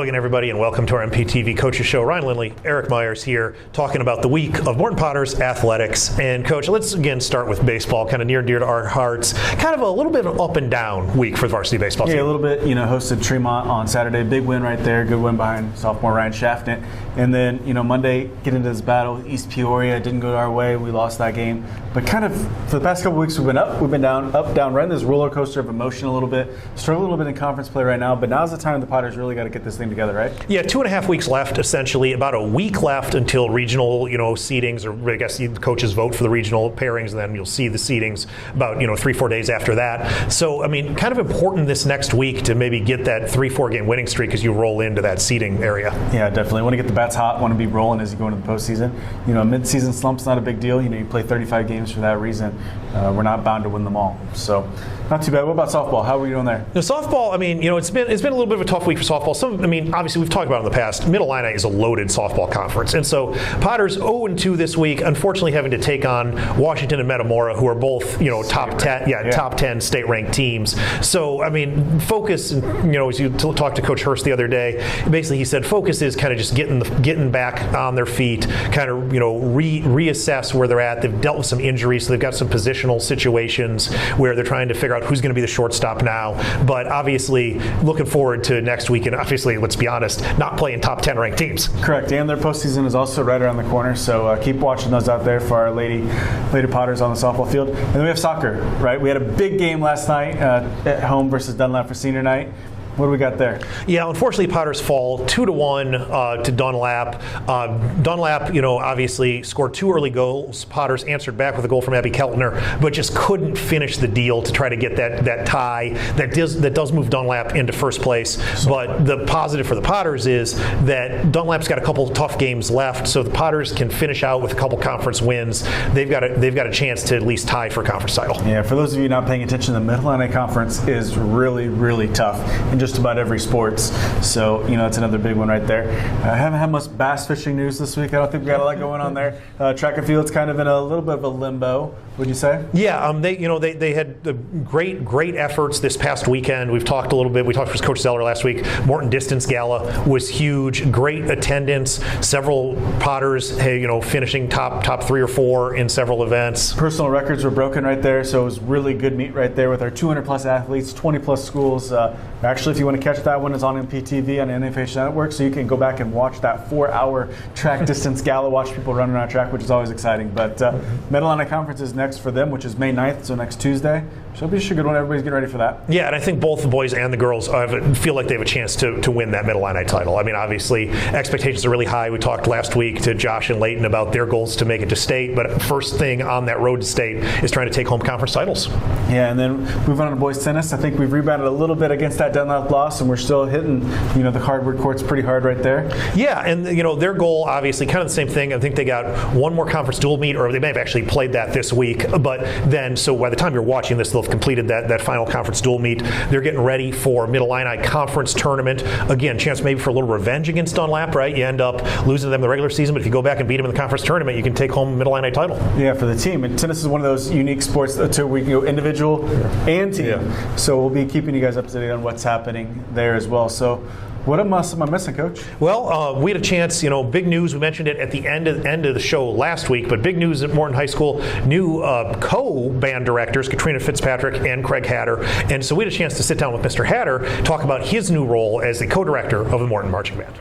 Hello again, everybody, and welcome to our MPTV Coaches Show. Ryan Lindley, Eric Myers here, talking about the week of Morton Potters athletics. And Coach, let's again start with baseball, kind of near and dear to our hearts. Kind of a little bit of an up and down week for the varsity baseball team. Yeah, a little bit. Hosted Tremont on Saturday, big win right there, good win behind sophomore Ryan Shaftnett. And then, Monday, get into this battle with East Peoria. Didn't go our way. We lost that game. But kind of for the past couple weeks, we've been up, we've been down, up, down, right in this roller coaster of emotion a little bit. Struggle a little bit in conference play right now, but now's the time the Potters really got to get this thing together, right? Yeah, 2.5 weeks left, essentially. About a week left until regional, seedings, or I guess the coaches vote for the regional pairings, and then you'll see the seedings about, 3-4 days after that. So, kind of important this next week to maybe get that 3-4 game winning streak as you roll into that seeding area. Yeah, definitely. Want to get the bats hot, want to be rolling as you go into the postseason. Mid-season slump's not a big deal. You play 35 games for that reason. We're not bound to win them all. So, not too bad. What about softball? How are we doing there? Softball, it's been a little bit of a tough week for softball. Obviously we've talked about it in the past. Mid Illini is a loaded softball conference, and so Potters 0-2 this week. Unfortunately, having to take on Washington and Metamora, who are both top 10, top 10 state-ranked teams. So focus. As you talked to Coach Hurst the other day, basically he said focus is kind of just getting back on their feet, kind of reassess where they're at. They've dealt with some injuries, so they've got some positional situations where they're trying to figure out who's going to be the shortstop now. But obviously, looking forward to next week, and obviously, let's be honest, not playing top 10 ranked teams. Correct, and their postseason is also right around the corner, so keep watching those out there for our Lady Potters on the softball field. And then we have soccer, right? We had a big game last night at home versus Dunlap for senior night. What do we got there? Yeah, unfortunately, Potters fall 2-1 to Dunlap. Dunlap, obviously scored 2 early goals. Potters answered back with a goal from Abby Keltner, but just couldn't finish the deal to try to get that tie that does move Dunlap into first place. But the positive for the Potters is that Dunlap's got a couple tough games left, so the Potters can finish out with a couple conference wins. They've got a chance to at least tie for a conference title. Yeah, for those of you not paying attention, the Mid-Atlantic Conference is really, really tough in just about every sports. So, it's another big one right there. I haven't had much bass fishing news this week. I don't think we got a lot going on there. Track and field's kind of in a little bit of a limbo, would you say? Yeah, they had great efforts this past weekend. We've talked a little bit. We talked with Coach Zeller last week. Morton Distance Gala was huge. Great attendance. Several Potters, finishing top 3 or 4 in several events. Personal records were broken right there, so it was really good meet right there with our 200+ athletes, 20+ schools. Actually, if you want to catch that one, it's on MPTV on NFH Network, so you can go back and watch that 4-hour track distance gala, watch people run around track, which is always exciting. But Mid-Atlantic Conference is next for them, which is May 9th, so next Tuesday. So it'll be a good one. Everybody's getting ready for that. Yeah, and I think both the boys and the girls feel like they have a chance to win that Mid-Atlantic title. Obviously, expectations are really high. We talked last week to Josh and Layton about their goals to make it to state, but first thing on that road to state is trying to take home conference titles. Yeah, and then moving on to boys tennis, I think we've rebounded a little bit against that Dunlap loss, and we're still hitting, the hardwood courts pretty hard right there. Yeah, and their goal, obviously, kind of the same thing. I think they got one more conference dual meet, or they may have actually played that this week. But then, so by the time you're watching this, they'll have completed that final conference dual meet. They're getting ready for Mid-Illini Conference tournament. Again, chance maybe for a little revenge against Dunlap, right? You end up losing to them in the regular season, but if you go back and beat them in the conference tournament, you can take home a Mid-Illini title. Yeah, for the team. And tennis is one of those unique sports where we can go individual and team. Yeah. So we'll be keeping you guys up to date on what's happening there as well. So what am I missing, Coach? Well, we had a chance, big news. We mentioned it at the end of the show last week, but big news at Morton High School. New co-band directors, Katrina Fitzpatrick and Craig Hatter. And so we had a chance to sit down with Mr. Hatter, talk about his new role as the co-director of the Morton Marching Band.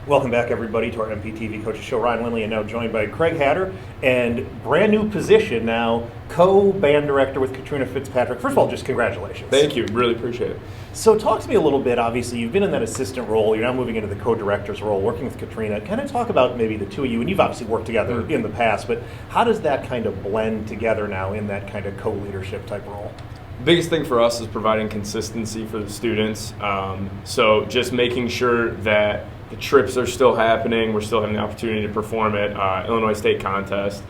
Welcome back, everybody, to our MPTV Coaches Show. Ryan Lindley, and now joined by Craig Hatter, and brand new position now, co-band director with Katrina Fitzpatrick. First of all, just congratulations. Thank you. Really appreciate it. So talk to me a little bit. Obviously, you've been in that assistant role. You're now moving into the co-director's role, working with Katrina. Kind of talk about maybe the two of you, and you've obviously worked together in the past, but how does that kind of blend together now in that kind of co-leadership type role? Biggest thing for us is providing consistency for the students. So just making sure that the trips are still happening. We're still having the opportunity to perform at Illinois State Contest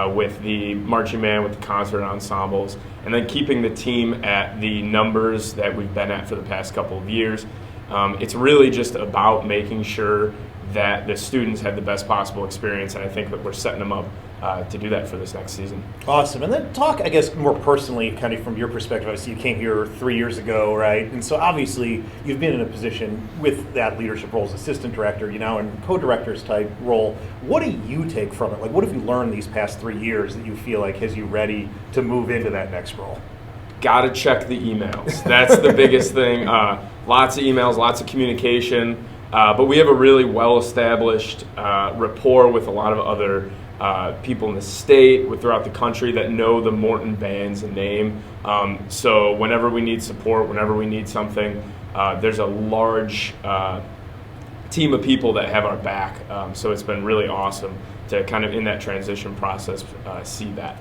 with the marching band, with the concert ensembles, and then keeping the team at the numbers that we've been at for the past couple of years. It's really just about making sure that the students have the best possible experience, and I think that we're setting them up to do that for this next season. Awesome. And then talk, I guess, more personally, kind of from your perspective. Obviously, you came here 3 years ago, right? And so obviously, you've been in a position with that leadership role as assistant director, you know, and co-director's type role. What do you take from it? Like, what have you learned these past 3 years that you feel like has you ready to move into that next role? Got to check the emails. That's the biggest thing. Lots of emails, lots of communication. But we have a really well-established rapport with a lot of other people in the state, throughout the country that know the Morton Band's name. So whenever we need support, whenever we need something, there's a large team of people that have our back. So it's been really awesome to kind of in that transition process see that.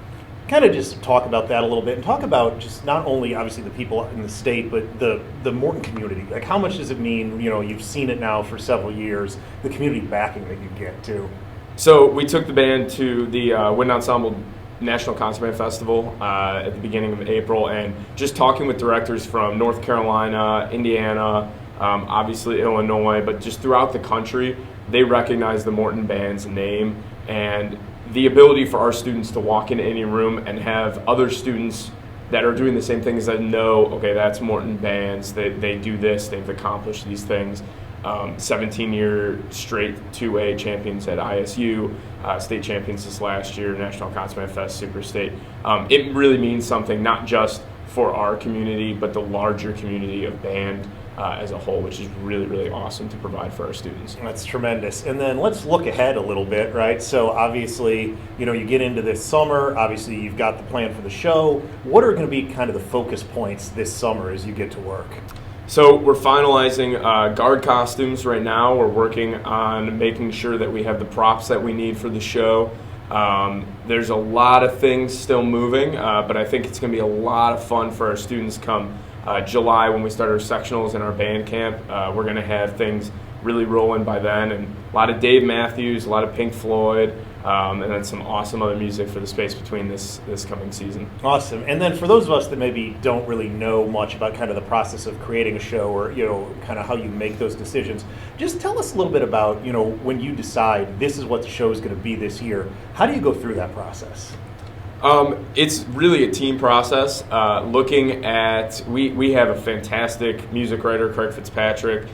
Kind of just talk about that a little bit and talk about just not only obviously the people in the state, but the Morton community. Like, how much does it mean, you know, you've seen it now for several years, the community backing that you get too? So we took the band to the Wind Ensemble National Concert Band Festival at the beginning of April, and just talking with directors from North Carolina, Indiana, obviously Illinois, but just throughout the country, they recognize the Morton Band's name, and the ability for our students to walk into any room and have other students that are doing the same things that know, okay, that's Morton Bands, they do this, they've accomplished these things. 17-year straight 2A champions at ISU, state champions this last year, National Concert Band Fest, Super State. It really means something, not just for our community, but the larger community of band as a whole, which is really, really awesome to provide for our students. That's tremendous. And then let's look ahead a little bit, right? So obviously, you know, you get into this summer, obviously you've got the plan for the show. What are going to be kind of the focus points this summer as you get to work? So we're finalizing guard costumes right now. We're working on making sure that we have the props that we need for the show. There's a lot of things still moving, but I think it's going to be a lot of fun for our students come July when we start our sectionals and our band camp. We're going to have things really rolling by then, and a lot of Dave Matthews, a lot of Pink Floyd, and then some awesome other music for the space between this coming season. Awesome. And then for those of us that maybe don't really know much about kind of the process of creating a show, or, you know, kind of how you make those decisions, just tell us a little bit about, you know, when you decide this is what the show is going to be this year, how do you go through that process? It's really a team process. Looking at, we have a fantastic music writer, Craig Fitzpatrick,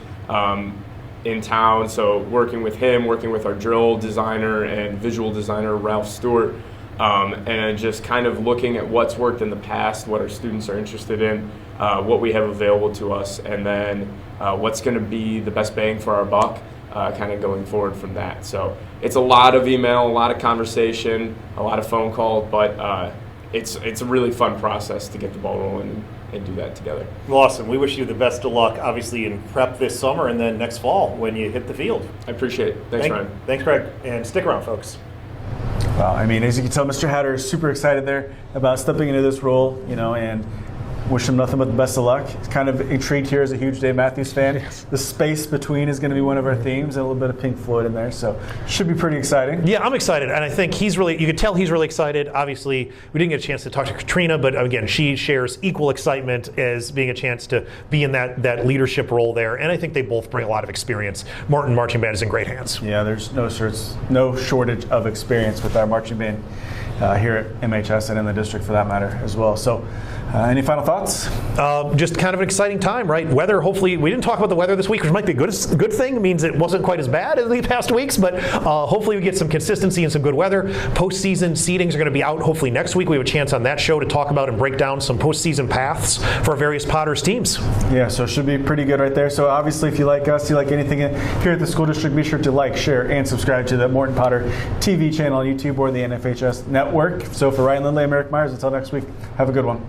in town, so working with him, working with our drill designer and visual designer, Ralph Stewart, and just kind of looking at what's worked in the past, what our students are interested in, what we have available to us, and then what's going to be the best bang for our buck, kind of going forward from that. So it's a lot of email, a lot of conversation, a lot of phone call, but it's a really fun process to get the ball rolling and do that together. Well, awesome. We wish you the best of luck, obviously, in prep this summer and then next fall when you hit the field. I appreciate it. Thanks, Ryan. Thanks, Craig. And stick around, folks. Wow, I mean, as you can tell, Mr. Hatter is super excited there about stepping into this role, you know, and wish him nothing but the best of luck. He's kind of intrigued here as a huge Dave Matthews fan. Yes. The space between is going to be one of our themes, and a little bit of Pink Floyd in there, so should be pretty exciting. Yeah, I'm excited, and I think you could tell he's really excited. Obviously, we didn't get a chance to talk to Katrina, but again, she shares equal excitement as being a chance to be in that leadership role there, and I think they both bring a lot of experience. Morton Marching Band is in great hands. Yeah, there's no shortage of experience with our marching band here at MHS and in the district for that matter as well. So any final thoughts? Just kind of an exciting time, right? Weather, hopefully, we didn't talk about the weather this week, which might be a good thing. It means it wasn't quite as bad as the past weeks, but hopefully we get some consistency and some good weather. Postseason seedings are going to be out hopefully next week. We have a chance on that show to talk about and break down some postseason paths for various Potters teams. Yeah, so it should be pretty good right there. So obviously, if you like us, you like anything here at the school district, be sure to like, share, and subscribe to the Morton Potter TV channel on YouTube or the NFHS network. So for Ryan Lindley, I'm Eric Myers. Until next week, have a good one.